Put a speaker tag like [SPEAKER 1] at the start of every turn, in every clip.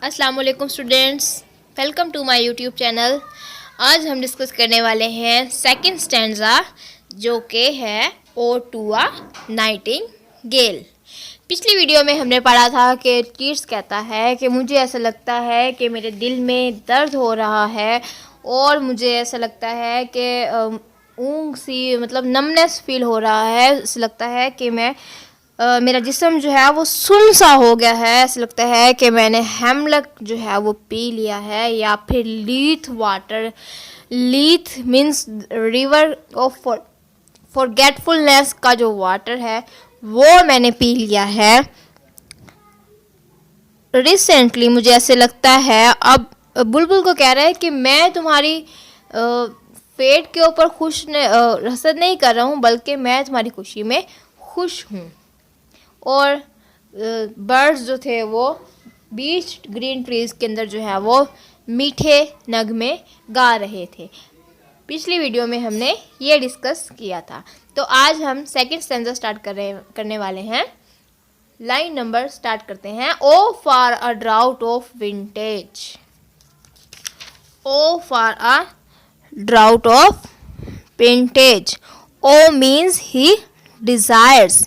[SPEAKER 1] अस्सलाम वालेकुम students, welcome to my YouTube channel. आज हम डिस्कस करने वाले हैं सेकंड स्टैंजा जो कि है ओ टू आ नाइटिंगेल। पिछली वीडियो में हमने पढ़ा था कि कीट्स कहता है कि मुझे ऐसा लगता है कि मेरे दिल में दर्द हो रहा है और मुझे ऐसा लगता है कि ऊँग सी मतलब नमनेस फील हो रहा है। ऐसा लगता है कि मेरा जिस्म जो है वो सुन सा हो गया है। ऐसा लगता है कि मैंने हेमलक जो है वो पी लिया है या फिर Lethe water. Lethe means river of forgetfulness का जो वाटर है वो मैंने पी लिया है रिसेंटली। मुझे ऐसे लगता है। अब बुलबुल को कह रहा है कि मैं तुम्हारी फेट के ऊपर हसद नहीं कर रहा हूँ, बल्कि मैं तुम्हारी खुशी में खुश हूँ। और बर्ड्स जो थे वो बीच ग्रीन ट्रीज के अंदर जो है वो मीठे नगमे गा रहे थे। पिछली वीडियो में हमने ये डिस्कस किया था। तो आज हम सेकंड स्टैंजा स्टार्ट करने वाले हैं। लाइन नंबर स्टार्ट करते हैं। O for a draught of vintage. O for a draught of vintage. O means he desires.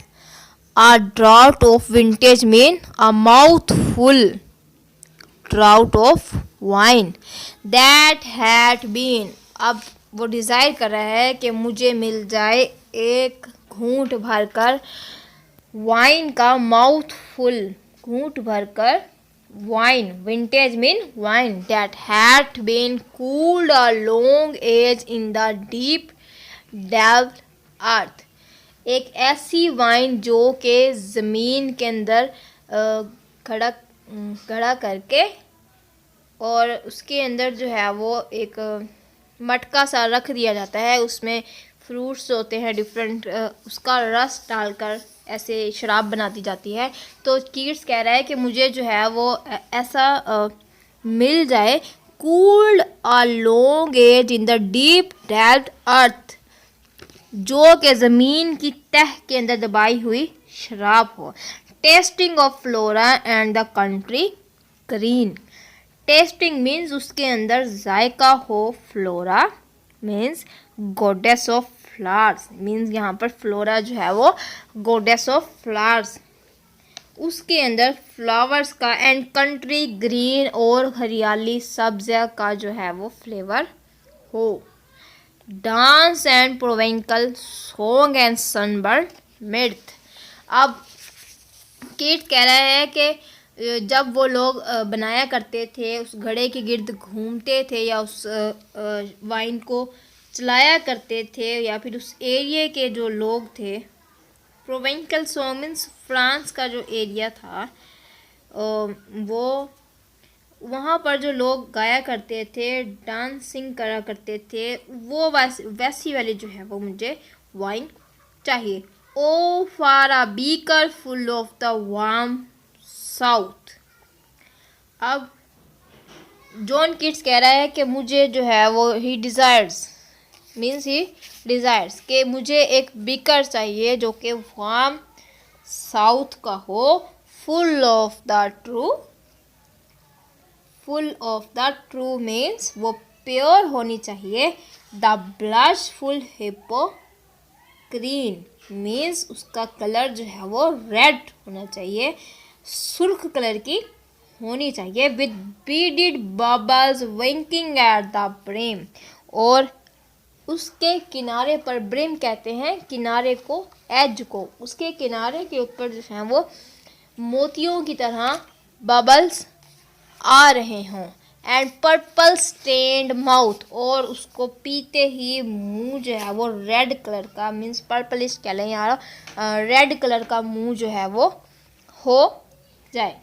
[SPEAKER 1] A draught of vintage mean a mouthful draught of wine that had been. अब वो desire कर रहा है कि मुझे मिल जाए एक घूंट भरकर वाइन का, माउथफुल घूंट भरकर wine. Vintage mean wine that had been cooled a long age in the deep depth earth. एक ऐसी वाइन जो कि ज़मीन के अंदर खड़ा करके और उसके अंदर जो है वो एक मटका सा रख दिया जाता है। उसमें फ्रूट्स होते हैं डिफरेंट, उसका रस डालकर ऐसे शराब बना दी जाती है। तो कीट्स कह रहा है कि मुझे जो है वो ऐसा मिल जाए, cooled a long age in the deep depth earth, जो कि ज़मीन की तह के अंदर दबाई हुई शराब हो। Testing of flora and the country green. Testing means उसके अंदर जायका हो। Flora means goddess of flowers, means यहाँ पर फ्लोरा जो है वो गॉडेस ऑफ फ्लावर्स, उसके अंदर फ्लावर्स का। एंड कंट्री ग्रीन, और हरियाली सब्ज़ा का जो है वो फ्लेवर हो। Dance and Provencal song and sunburn mirth. अब कीट कह रहा है कि जब वो लोग बनाया करते थे, उस घड़े के गिर्द घूमते थे या उस वाइन को चलाया करते थे, या फिर उस एरिया के जो लोग थे। प्रोवेंकल सॉन्ग मीन्स फ्रांस का जो एरिया था, वो वहाँ पर जो लोग गाया करते थे, डांसिंग करा करते थे, वो वैसी वाली जो है वो मुझे वाइन चाहिए। O for a beaker full of the warm south. अब जॉन कीट्स कह रहा है कि मुझे जो है वो ही डिज़ायर्स मीन्स ही डिज़ायर्स कि मुझे एक बीकर चाहिए जो कि वार्म साउथ का हो, full of the true. Full of the true means वो प्योर होनी चाहिए। द ब्लशफुल हिपोक्रीन मीन्स उसका कलर जो है वो रेड होना चाहिए, सुर्ख कलर की होनी चाहिए। With beaded bubbles winking at the brim, और उसके किनारे पर, ब्रिम कहते हैं किनारे को, एज को, उसके किनारे के ऊपर जो है वो मोतियों की तरह बबल्स आ रहे हों। एंड पर्पल स्टेन्ड माउथ, और उसको पीते ही मुंह जो है वो रेड कलर का, मीन्स पर्पलिश कह लें यार, रेड कलर का मुंह जो है वो हो जाए।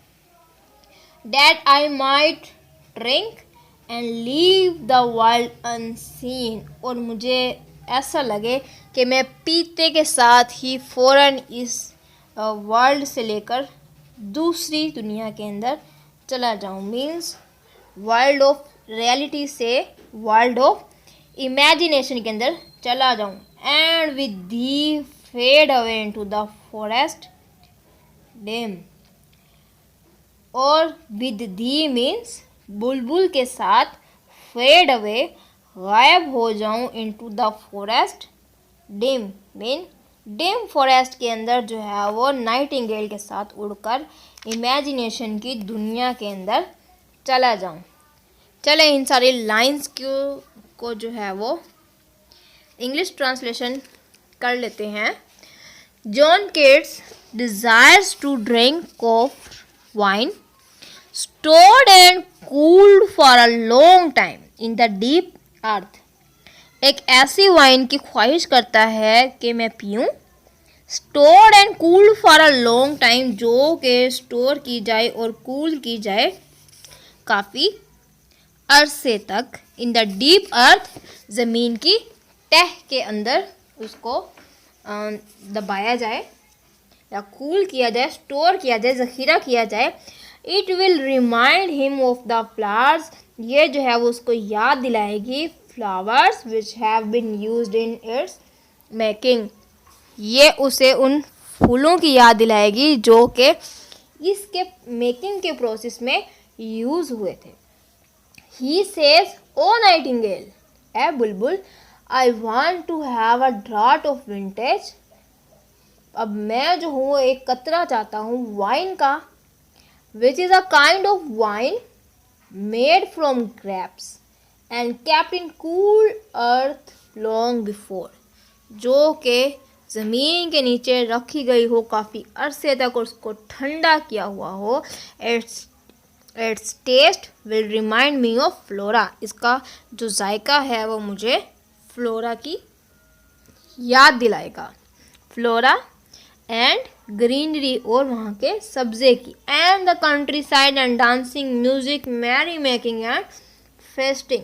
[SPEAKER 1] That I might drink and leave the world unseen, और मुझे ऐसा लगे कि मैं पीते के साथ ही फ़ौरन इस वर्ल्ड से लेकर दूसरी दुनिया के अंदर चला जाऊँ। मीन्स वर्ल्ड ऑफ रियलिटी से वर्ल्ड ऑफ इमेजिनेशन के अंदर चला जाऊँ। And with thee fade away into the forest dim, और विद दी मीन्स बुलबुल के साथ, फेड अवे गायब हो जाऊं into the forest, dim mean dim forest के अंदर जो है वो नाइटिंगेल के साथ उड़कर इमेजिनेशन की दुनिया के अंदर चला जाऊं। चले इन सारी लाइंस को जो है वो इंग्लिश ट्रांसलेशन कर लेते हैं। John Keats desires to drink of wine stored and cooled for a long time in the deep earth। एक ऐसी वाइन की ख्वाहिश करता है कि मैं पीऊँ, stored and cooled for a long time, जो कि स्टोर की जाए और कूल की जाए काफ़ी अरसे तक, इन द डीप अर्थ, ज़मीन की तह के अंदर उसको दबाया जाए या कूल किया जाए, स्टोर किया जाए, ज़ख़ीरा किया जाए। It will remind him of the flowers, ये जो है वो उसको याद दिलाएगी flowers which have been used in its making, ये उसे उन फूलों की याद दिलाएगी जो कि इसके मेकिंग के प्रोसेस में यूज़ हुए थे। ही सेज ओ नाइटिंगेल, ए बुलबुल, I want to have a draught of vintage, अब मैं जो हूँ एक कतरा चाहता हूँ वाइन का, which is a kind of wine made from grapes and kept in cool earth long before, जो कि ज़मीन के नीचे रखी गई हो काफ़ी अरसे तक और उसको ठंडा किया हुआ हो। Its taste will remind me of Flora, इसका जो जायका है वो मुझे फ्लोरा की याद दिलाएगा। फ्लोरा एंड ग्रीनरी, और वहाँ के सब्जे की, and the countryside and dancing, music, merry making and feasting.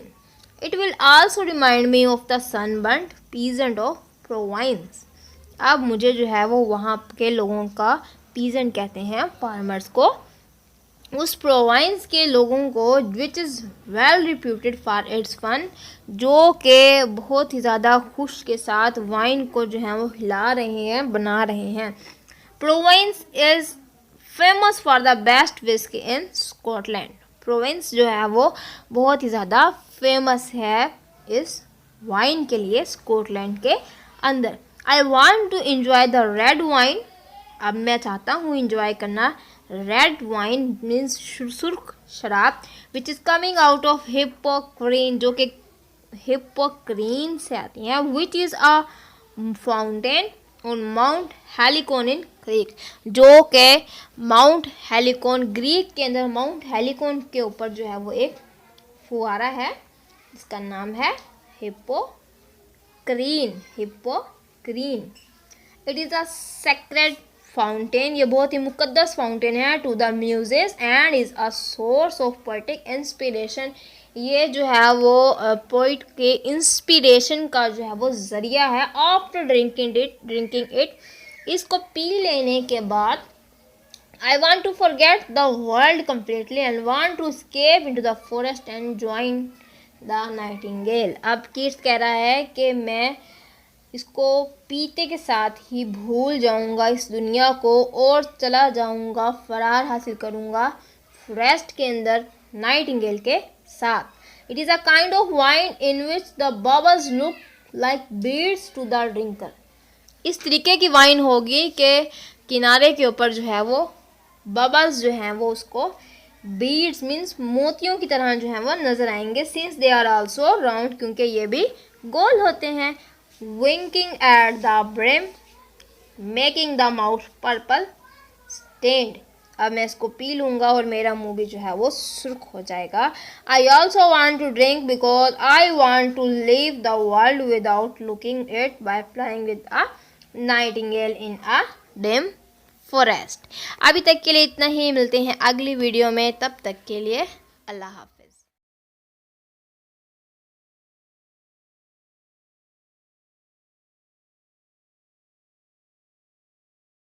[SPEAKER 1] It will also remind me of the sunburned peasant of Provence, अब मुझे जो है वो वहाँ के लोगों का, पीजेंट कहते हैं फार्मर्स को, उस प्रोवाइंस के लोगों को, which is well reputed for its fun, जो कि बहुत ही ज़्यादा खुश के साथ वाइन को जो है वो हिला रहे हैं, बना रहे हैं। Provence is famous for the best whisky in Scotland, Provence जो है वो बहुत ही ज़्यादा फेमस है इस वाइन के लिए स्कॉटलैंड के अंदर। I want to enjoy the red wine, अब मैं चाहता हूँ इंजॉय करना रेड वाइन मीन्स सुर्ख शराब, which is coming out of Hippocrene, जो कि हिप्पोक्रेन से आती हैं, which is a fountain on Mount Helicon in Greek, जो कि माउंट हेलिकोन ग्रीक के अंदर, माउंट हेलिकोन के ऊपर जो है वो एक फुआरा है जिसका नाम है Hippocrene. It is a sacred fountain, ये बहुत ही मुकद्दस फाउंटेन है to the Muses and is a source of poetic inspiration, ये जो है वो पोइट के इंस्पिरेशन का जो है वो ज़रिया है। आफ्टर ड्रिंकिंग इट, इसको पी लेने के बाद, I want to forget the world completely and want to escape into the forest and join the nightingale। अब कीट्स कह रहा है कि मैं इसको पीते के साथ ही भूल जाऊंगा इस दुनिया को और चला जाऊंगा, फरार हासिल करूंगा फॉरेस्ट के अंदर नाइटिंगेल के साथ। It is a kind of wine in which the bubbles look like beads to the drinker, इस तरीके की वाइन होगी कि किनारे के ऊपर जो है वो बबल्स जो हैं वो उसको बीड्स मीन्स मोतियों की तरह जो है वो नज़र आएंगे। Since they are also round, क्योंकि ये भी गोल होते हैं। Winking at the brim making the mouth purple stained, अब मैं इसको पी लूँगा और मेरा मुंह भी जो है वो सुर्ख हो जाएगा। I also want to drink because I want to leave the world without looking it by flying with a nightingale in a dim forest. अभी तक के लिए इतना ही, मिलते हैं अगली वीडियो में, तब तक के लिए अल्लाह हाफ़िज़।